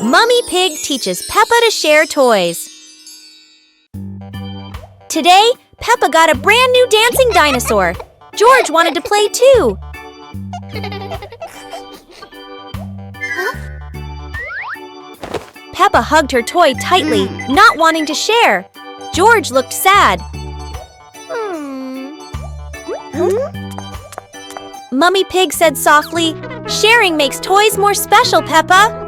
Mummy Pig teaches Peppa to share toys. Today, Peppa got a brand new dancing dinosaur. George wanted to play too. Peppa hugged her toy tightly, not wanting to share. George looked sad. Mummy Pig said softly, "Sharing makes toys more special, Peppa."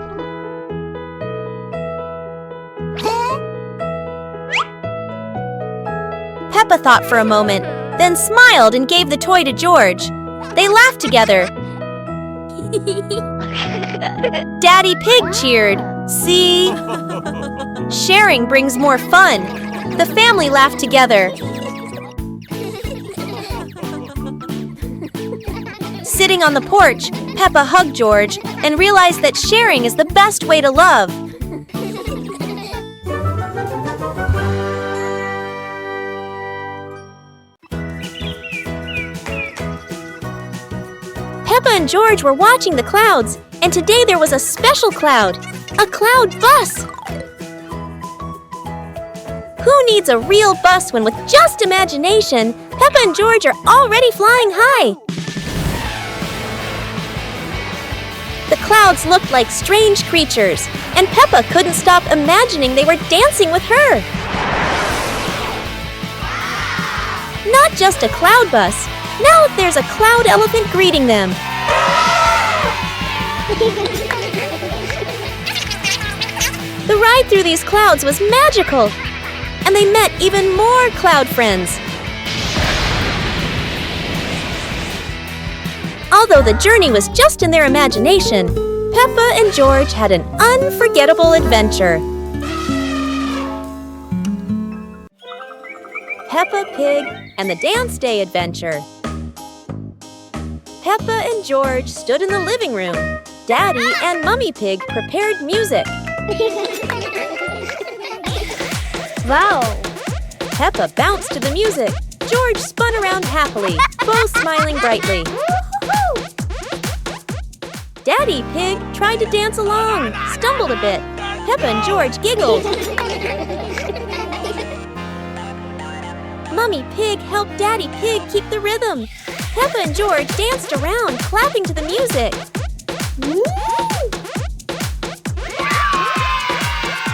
Peppa thought for a moment, then smiled and gave the toy to George. They laughed together. Daddy Pig cheered, "See? Sharing brings more fun." The family laughed together. Sitting on the porch, Peppa hugged George and realized that sharing is the best way to love. Peppa and George were watching the clouds, and today there was a special cloud, a cloud bus. Who needs a real bus when with just imagination, Peppa and George are already flying high? The clouds looked like strange creatures, and Peppa couldn't stop imagining they were dancing with her. Not just a cloud bus. Now there's a cloud elephant greeting them. The ride through these clouds was magical, and they met even more cloud friends. Although the journey was just in their imagination, Peppa and George had an unforgettable adventure. Peppa Pig and the Dance Day Adventure. Peppa and George stood in the living room. Daddy and Mummy Pig prepared music. Wow! Peppa bounced to the music. George spun around happily, both smiling brightly. Daddy Pig tried to dance along, stumbled a bit. Peppa and George giggled. Mummy Pig helped Daddy Pig keep the rhythm. Peppa and George danced around, clapping to the music.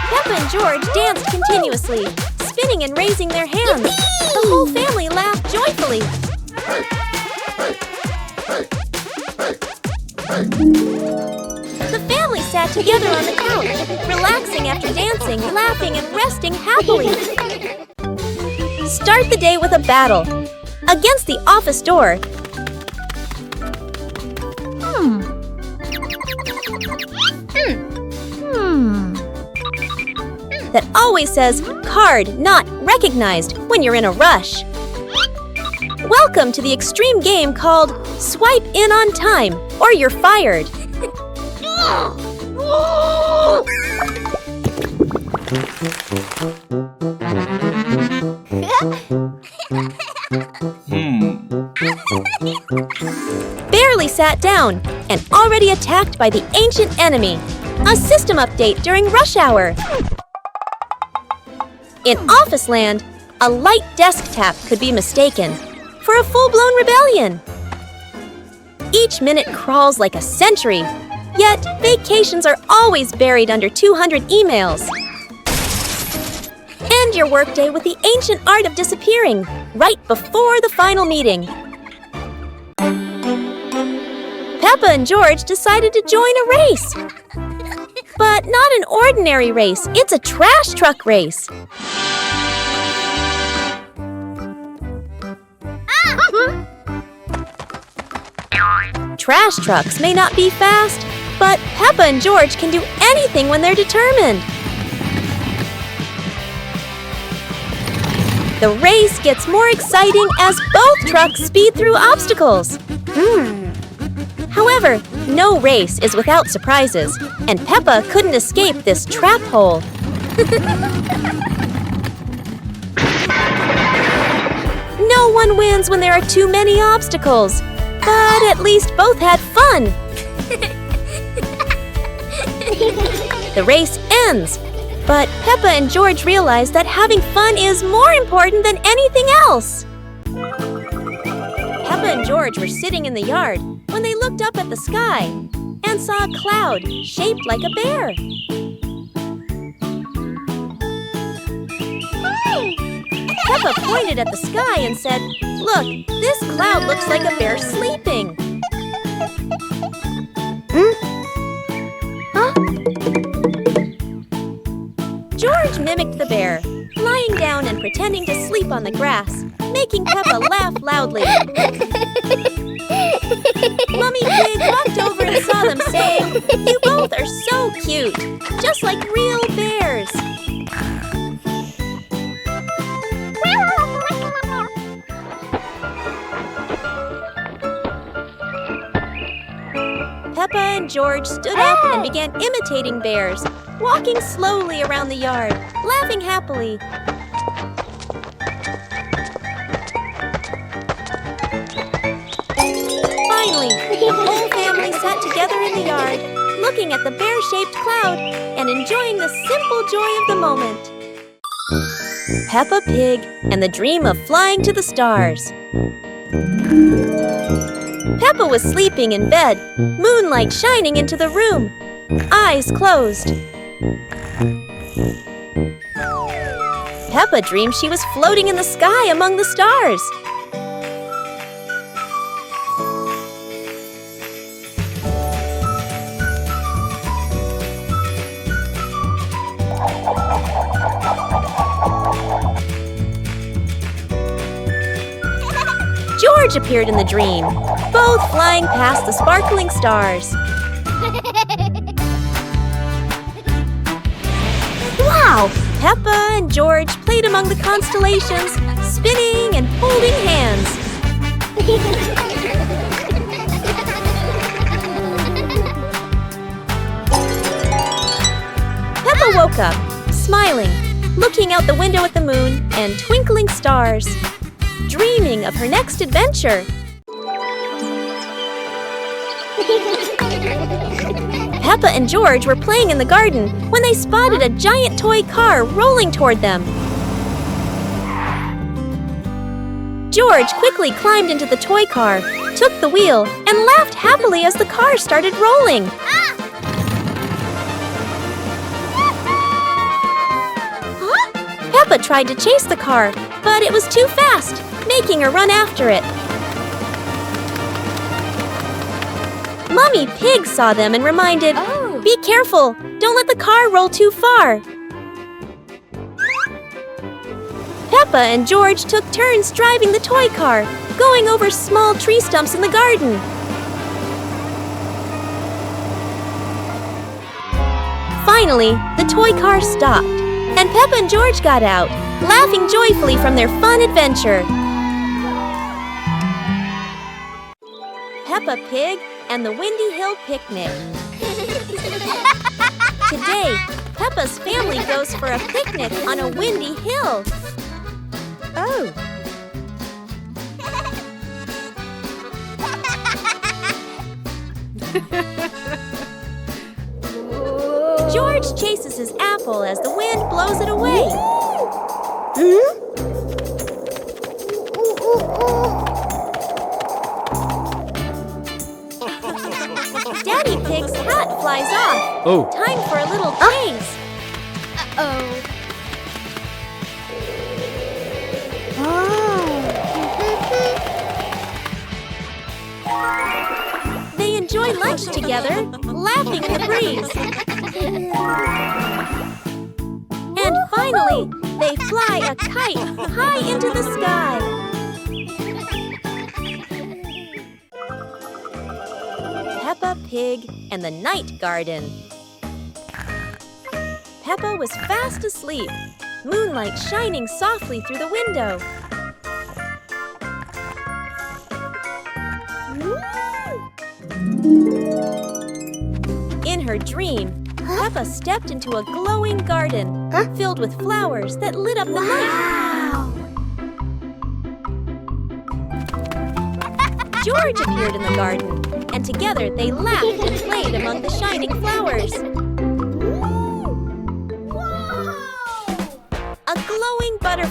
Peppa and George danced continuously, spinning and raising their hands. The whole family laughed joyfully. The family sat together on the couch, relaxing after dancing, laughing, and resting happily. Start the day with a battle. Against the office door. That always says, "Card not recognized," when you're in a rush. Welcome to the extreme game called Swipe In on Time, or you're fired. Barely sat down and already attacked by the ancient enemy. A system update during rush hour. In Office Land, a light desk tap could be mistaken for a full-blown rebellion. Each minute crawls like a century, yet vacations are always buried under 200 emails. End your workday with the ancient art of disappearing, right before the final meeting. Peppa and George decided to join a race. But not an ordinary race, it's a trash truck race. Trash trucks may not be fast, but Peppa and George can do anything when they're determined. The race gets more exciting as both trucks speed through obstacles. However, no race is without surprises, and Peppa couldn't escape this trap hole. No one wins when there are too many obstacles, but at least both had fun. The race ends. But Peppa and George realize that having fun is more important than anything else. Peppa and George were sitting in the yard when they looked up at the sky and saw a cloud shaped like a bear. Peppa pointed at the sky and said, "Look, this cloud looks like a bear sleeping." George mimicked the bear, lying down and pretending to sleep on the grass, making Peppa laugh loudly. Mummy Pig walked over and saw them, saying, "You both are so cute, just like real bears." Peppa and George stood up and began imitating bears, walking slowly around the yard, laughing happily. Finally, the whole family sat together in the yard, looking at the bear-shaped cloud and enjoying the simple joy of the moment. Peppa Pig and the dream of flying to the stars. Peppa was sleeping in bed, moonlight shining into the room, eyes closed. Peppa dreamed she was floating in the sky among the stars. George appeared in the dream, both flying past the sparkling stars. Wow! Peppa and George played among the constellations, spinning and holding hands. Peppa woke up, smiling, looking out the window at the moon and twinkling stars, dreaming of her next adventure. Peppa and George were playing in the garden when they spotted a giant toy car rolling toward them. George quickly climbed into the toy car, took the wheel, and laughed happily as the car started rolling. Peppa tried to chase the car, but it was too fast, making her run after it. Mummy Pig saw them and reminded, "Be careful, don't let the car roll too far." Peppa and George took turns driving the toy car, going over small tree stumps in the garden. Finally, the toy car stopped, and Peppa and George got out, laughing joyfully from their fun adventure. Peppa Pig and the Windy Hill Picnic. Today, Peppa's family goes for a picnic on a windy hill. Oh! George chases his apple as the wind blows it away. Daddy Pig's hat flies off. Oh. Time for a little chase. They enjoy lunch together, laughing in the breeze. And finally, they fly a kite high into the sky. Peppa Pig and the Night Garden. Peppa was fast asleep, moonlight shining softly through the window. In her dream, Peppa stepped into a glowing garden filled with flowers that lit up the night. George appeared in the garden, and together they laughed and played among the shining flowers.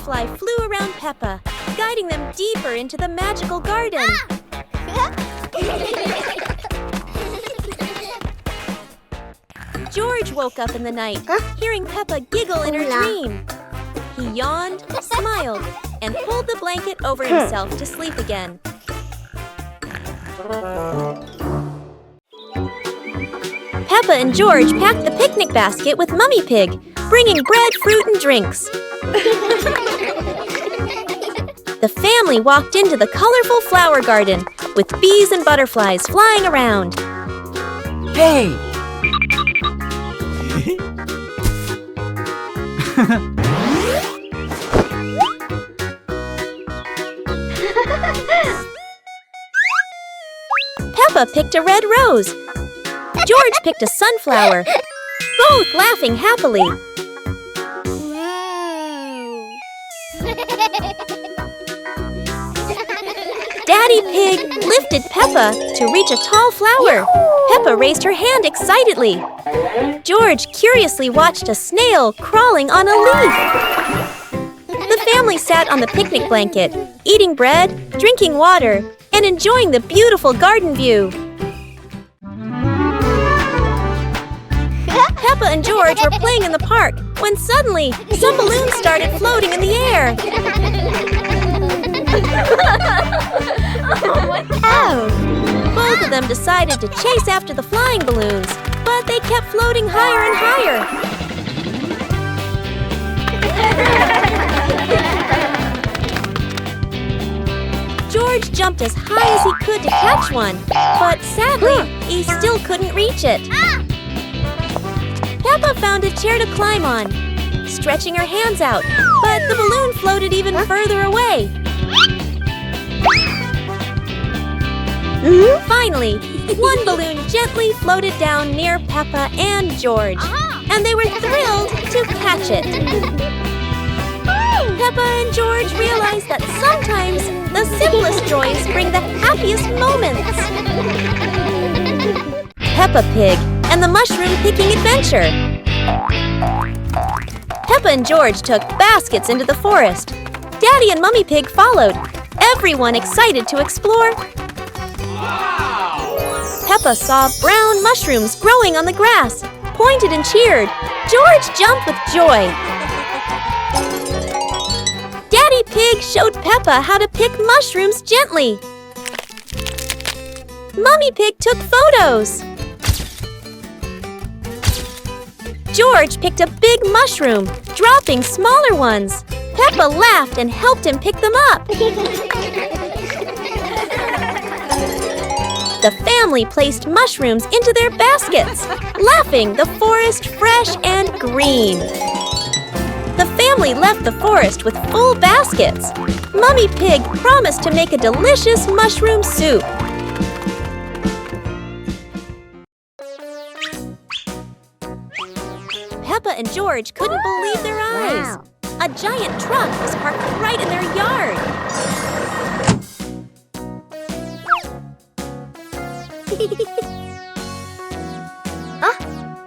butterfly flew around Peppa, guiding them deeper into the magical garden. George woke up in the night, hearing Peppa giggle in her dream. He yawned, smiled, and pulled the blanket over himself to sleep again. Peppa and George packed the picnic basket with Mummy Pig, bringing bread, fruit, and drinks. The family walked into the colorful flower garden with bees and butterflies flying around. Hey! Peppa picked a red rose. George picked a sunflower, both laughing happily. Daddy Pig lifted Peppa to reach a tall flower. Peppa raised her hand excitedly. George curiously watched a snail crawling on a leaf. The family sat on the picnic blanket, eating bread, drinking water, and enjoying the beautiful garden view. Peppa and George were playing in the park when suddenly some balloons started floating in the air. Both of them decided to chase after the flying balloons, but they kept floating higher and higher. George jumped as high as he could to catch one, but sadly, he still couldn't reach it. Peppa found a chair to climb on, stretching her hands out, but the balloon floated even further away. Finally, one balloon gently floated down near Peppa and George, and they were thrilled to catch it. Peppa and George realized that sometimes the simplest joys bring the happiest moments. Peppa Pig and the Mushroom Picking Adventure. Peppa and George took baskets into the forest. Daddy and Mummy Pig followed, everyone excited to explore. Peppa saw brown mushrooms growing on the grass, pointed and cheered. George jumped with joy. Daddy Pig showed Peppa how to pick mushrooms gently. Mummy Pig took photos. George picked a big mushroom, dropping smaller ones. Peppa laughed and helped him pick them up. The family placed mushrooms into their baskets, laughing the forest fresh and green. The family left the forest with full baskets. Mummy Pig promised to make a delicious mushroom soup. Peppa and George couldn't believe their eyes. Wow. A giant truck was parked right in their yard.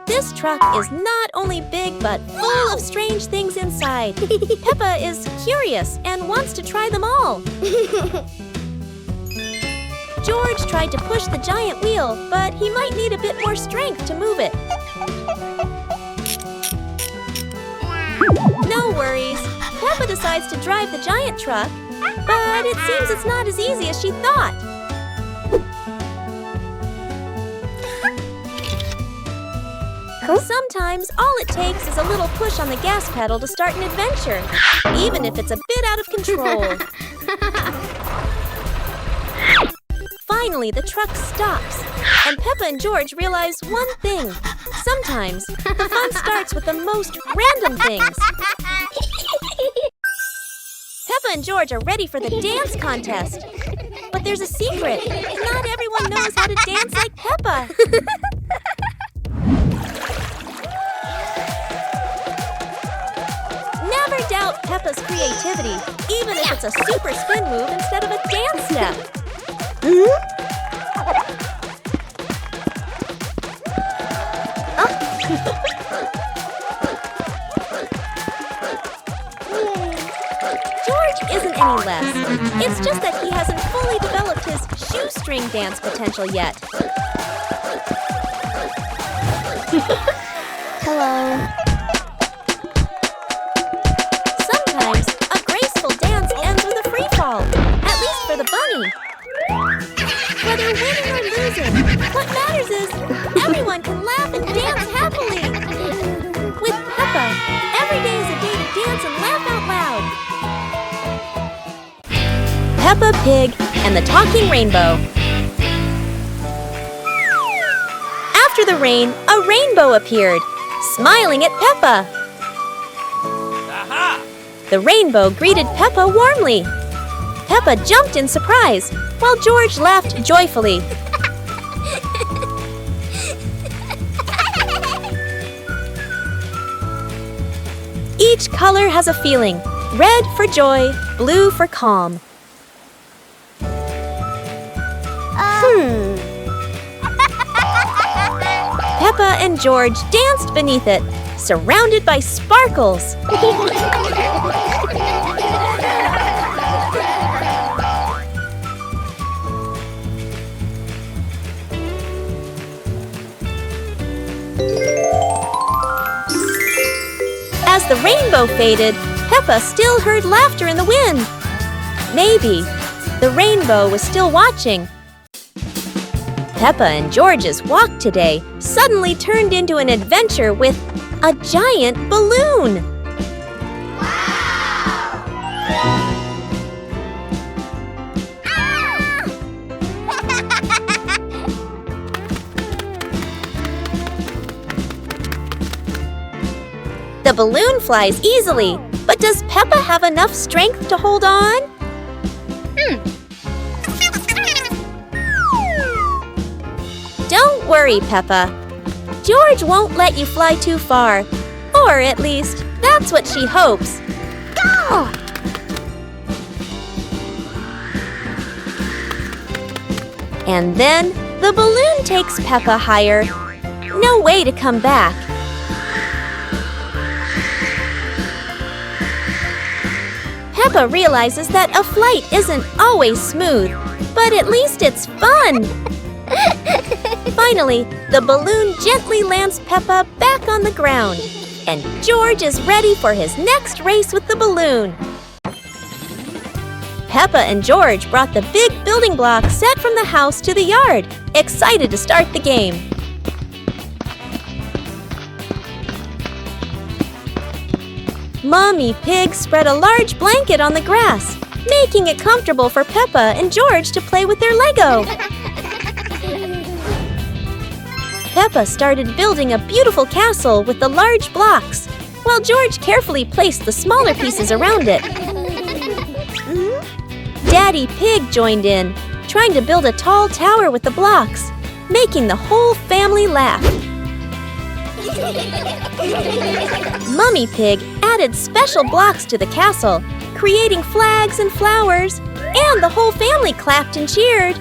This truck is not only big but full of strange things inside. Peppa is curious and wants to try them all. George tried to push the giant wheel, but he might need a bit more strength to move it. No worries. Peppa decides to drive the giant truck, but it seems it's not as easy as she thought. Sometimes all it takes is a little push on the gas pedal to start an adventure, even if it's a bit out of control. Finally, the truck stops, and Peppa and George realize one thing. Sometimes the fun starts with the most random things. Peppa and George are ready for the dance contest. But there's a secret. Not everyone knows how to dance like Peppa. Never doubt Peppa's creativity, even if it's a super spin move instead of a dance step. any less. It's just that he hasn't fully developed his shoestring dance potential yet. Hello. Sometimes, a graceful dance ends with a free fall, at least for the bunny. Whether winning or losing, what matters is everyone can laugh and dance happily. With Peppa, every day is a day to dance and laugh out loud. Peppa Pig and the Talking Rainbow. After the rain, a rainbow appeared, smiling at Peppa. Aha! The rainbow greeted Peppa warmly. Peppa jumped in surprise, while George laughed joyfully. Each color has a feeling. Red for joy, blue for calm. Peppa and George danced beneath it, surrounded by sparkles. As the rainbow faded, Peppa still heard laughter in the wind. Maybe the rainbow was still watching. Peppa and George's walk today suddenly turned into an adventure with a giant balloon. The balloon flies easily, but does Peppa have enough strength to hold on? Don't worry, Peppa. George won't let you fly too far. Or at least, that's what she hopes. Go! And then, the balloon takes Peppa higher. No way to come back. Peppa realizes that a flight isn't always smooth, but at least it's fun. Finally, the balloon gently lands Peppa back on the ground, and George is ready for his next race with the balloon. Peppa and George brought the big building block set from the house to the yard, excited to start the game. Mommy Pig spread a large blanket on the grass, making it comfortable for Peppa and George to play with their Lego. Peppa started building a beautiful castle with the large blocks, while George carefully placed the smaller pieces around it. Daddy Pig joined in, trying to build a tall tower with the blocks, making the whole family laugh. Mummy Pig added special blocks to the castle, creating flags and flowers, and the whole family clapped and cheered.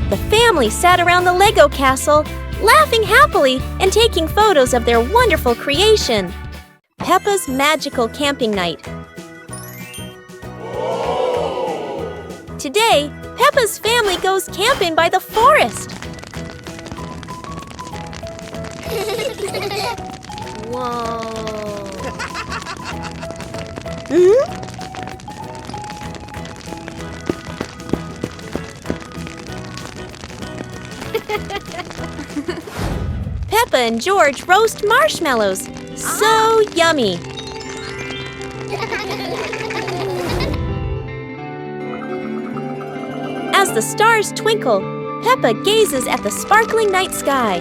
The family sat around the Lego castle, laughing happily and taking photos of their wonderful creation. Peppa's magical camping night. Today, Peppa's family goes camping by the forest. Whoa. Peppa and George roast marshmallows. So yummy. As the stars twinkle, Peppa gazes at the sparkling night sky.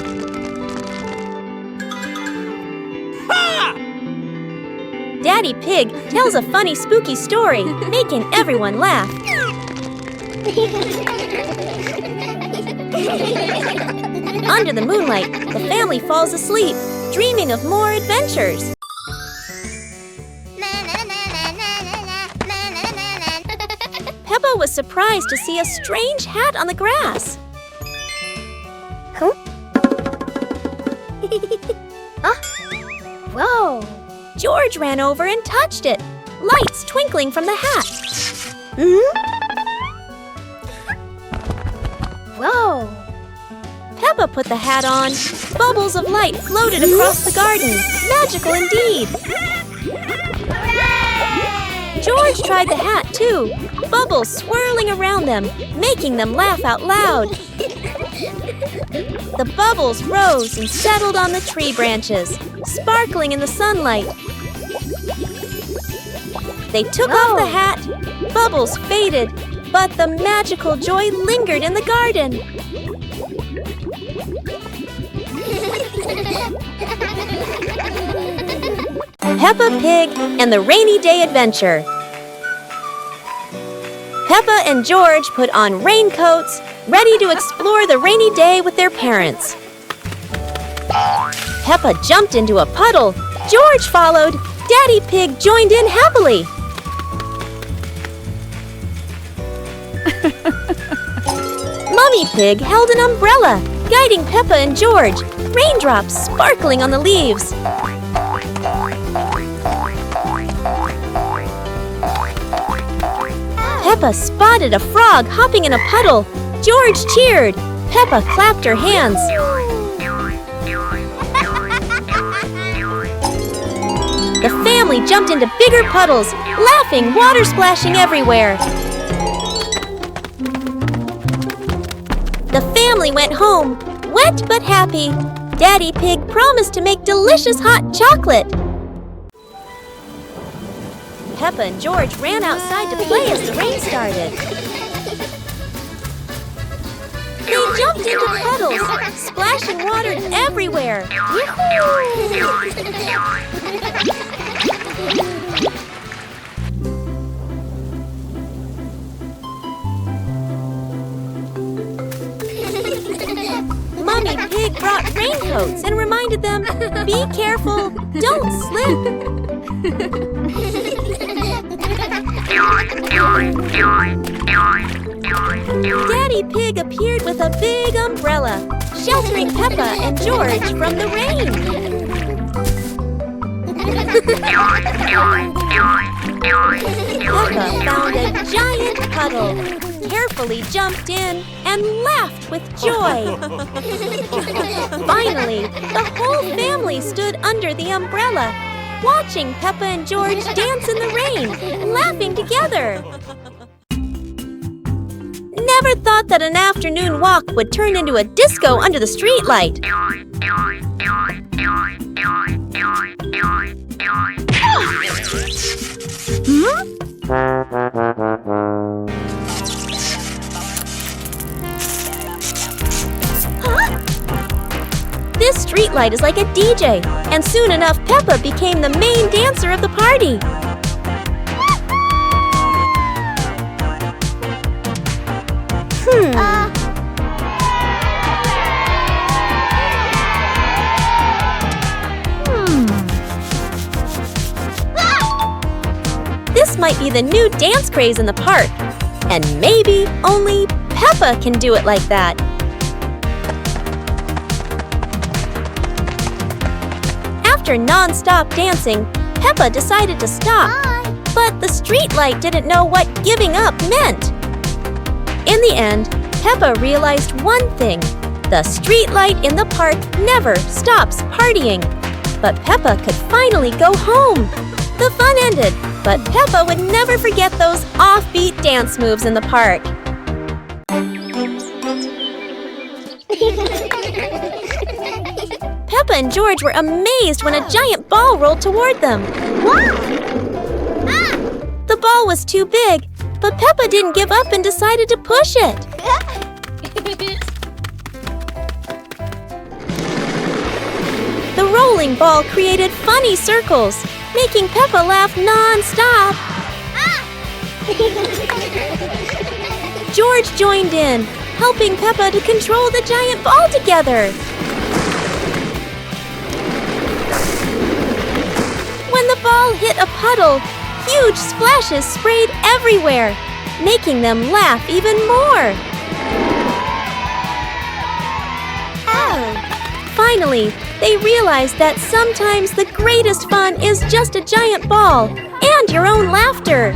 Daddy Pig tells a funny, spooky story, making everyone laugh. Under the moonlight, the family falls asleep, dreaming of more adventures. Peppa was surprised to see a strange hat on the grass. Whoa! George ran over and touched it, lights twinkling from the hat. Whoa! Peppa put the hat on. Bubbles of light floated across the garden. Magical indeed. George tried the hat too, bubbles swirling around them, making them laugh out loud. The bubbles rose and settled on the tree branches, sparkling in the sunlight. They took off the hat, bubbles faded, but the magical joy lingered in the garden. Peppa Pig and the Rainy Day Adventure. Peppa and George put on raincoats, ready to explore the rainy day with their parents. Peppa jumped into a puddle. George followed. Daddy Pig joined in happily. Mummy Pig held an umbrella, guiding Peppa and George, raindrops sparkling on the leaves. Peppa spotted a frog hopping in a puddle. George cheered. Peppa clapped her hands. The family jumped into bigger puddles, laughing, water splashing everywhere. The family went home, wet but happy. Daddy Pig promised to make delicious hot chocolate. Peppa and George ran outside to play as the rain started. They jumped into puddles, splashing water everywhere. Mummy Pig brought raincoats and reminded them, be careful, don't slip. Daddy Pig appeared with a big umbrella, sheltering Peppa and George from the rain. Peppa found a giant puddle, carefully jumped in, and laughed with joy. Finally, the whole family stood under the umbrella, watching Peppa and George dance in the rain, laughing together. Never thought that an afternoon walk would turn into a disco under the streetlight. This streetlight is like a DJ, and soon enough Peppa became the main dancer of the party. This might be the new dance craze in the park, and maybe only Peppa can do it like that. After non-stop dancing, Peppa decided to stop. But the streetlight didn't know what giving up meant. In the end, Peppa realized one thing. The streetlight in the park never stops partying. But Peppa could finally go home. The fun ended, but Peppa would never forget those offbeat dance moves in the park. Peppa and George were amazed when a giant ball rolled toward them. The ball was too big, but Peppa didn't give up and decided to push it. The rolling ball created funny circles, making Peppa laugh non-stop. George joined in, helping Peppa to control the giant ball together. When the ball hit a puddle, huge splashes sprayed everywhere, making them laugh even more. Finally, they realized that sometimes the greatest fun is just a giant ball and your own laughter.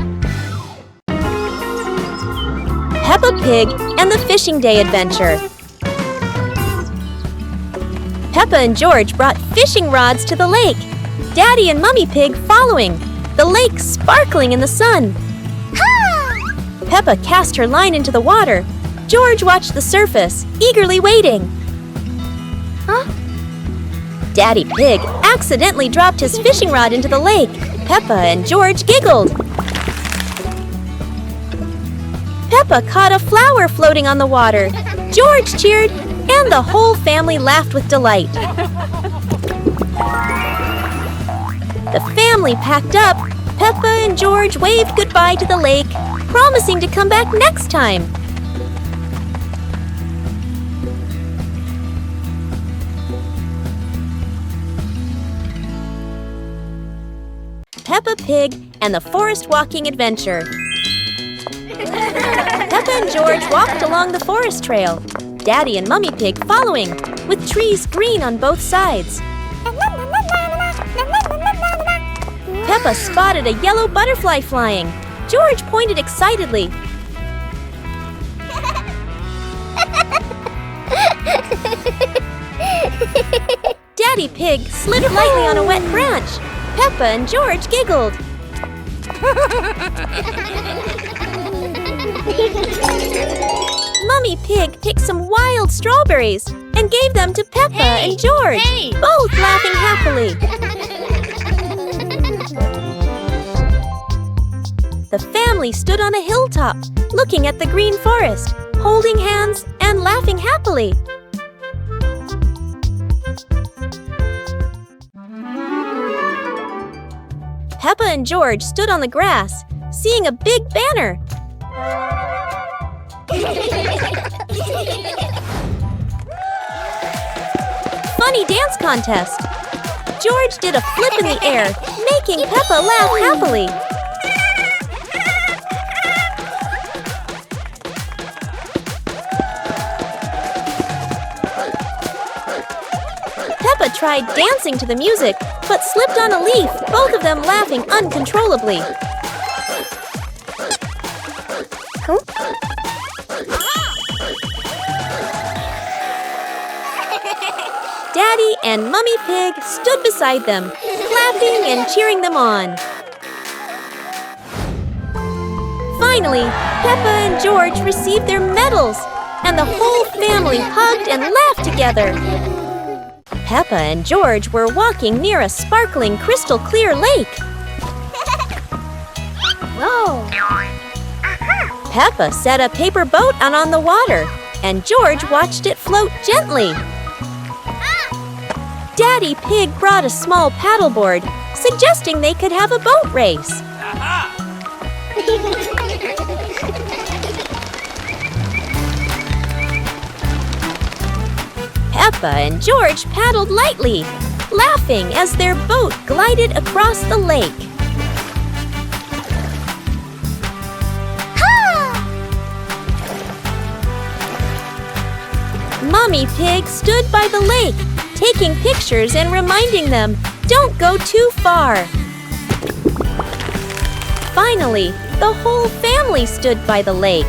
Peppa Pig and the Fishing Day Adventure. Peppa and George brought fishing rods to the lake, Daddy and Mummy Pig following, the lake sparkling in the sun. Peppa cast her line into the water. George watched the surface, eagerly waiting. Daddy Pig accidentally dropped his fishing rod into the lake. Peppa and George giggled. Peppa caught a flower floating on the water. George cheered, and the whole family laughed with delight. The family packed up. Peppa and George waved goodbye to the lake, promising to come back next time. Peppa Pig and the Forest Walking Adventure. Peppa and George walked along the forest trail, Daddy and Mummy Pig following, with trees green on both sides. Peppa spotted a yellow butterfly flying. George pointed excitedly. Daddy Pig slid lightly on a wet branch. Peppa and George giggled. Mummy Pig picked some wild strawberries and gave them to Peppa and George, both laughing happily. The family stood on a hilltop, looking at the green forest, holding hands and laughing happily. Peppa and George stood on the grass, seeing a big banner. Funny dance contest. George did a flip in the air, making Peppa laugh happily. Peppa tried dancing to the music, but slipped on a leaf, both of them laughing uncontrollably. Daddy and Mummy Pig stood beside them, clapping and cheering them on. Finally, Peppa and George received their medals, and the whole family hugged and laughed together. Peppa and George were walking near a sparkling crystal-clear lake. Whoa! Peppa set a paper boat out on the water, and George watched it float gently. Daddy Pig brought a small paddleboard, suggesting they could have a boat race. Peppa and George paddled lightly, laughing as their boat glided across the lake. Mummy Pig stood by the lake, taking pictures and reminding them, don't go too far. Finally, the whole family stood by the lake,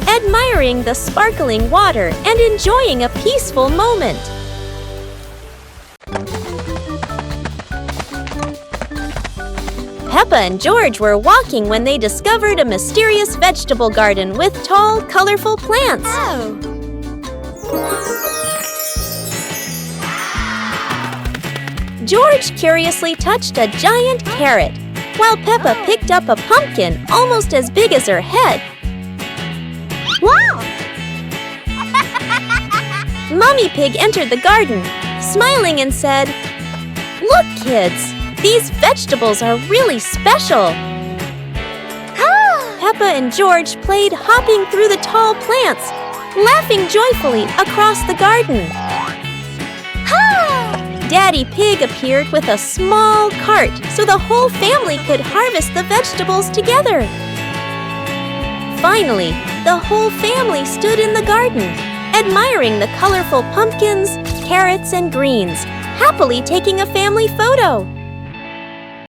admiring the sparkling water and enjoying a peaceful moment. Peppa and George were walking when they discovered a mysterious vegetable garden with tall, colorful plants. George curiously touched a giant carrot, while Peppa picked up a pumpkin almost as big as her head. Wow! Mummy Pig entered the garden, smiling and said, "Look, kids, these vegetables are really special." Peppa and George played hopping through the tall plants, laughing joyfully across the garden. Daddy Pig appeared with a small cart so the whole family could harvest the vegetables together. Finally, the whole family stood in the garden, admiring the colorful pumpkins, carrots and greens, happily taking a family photo.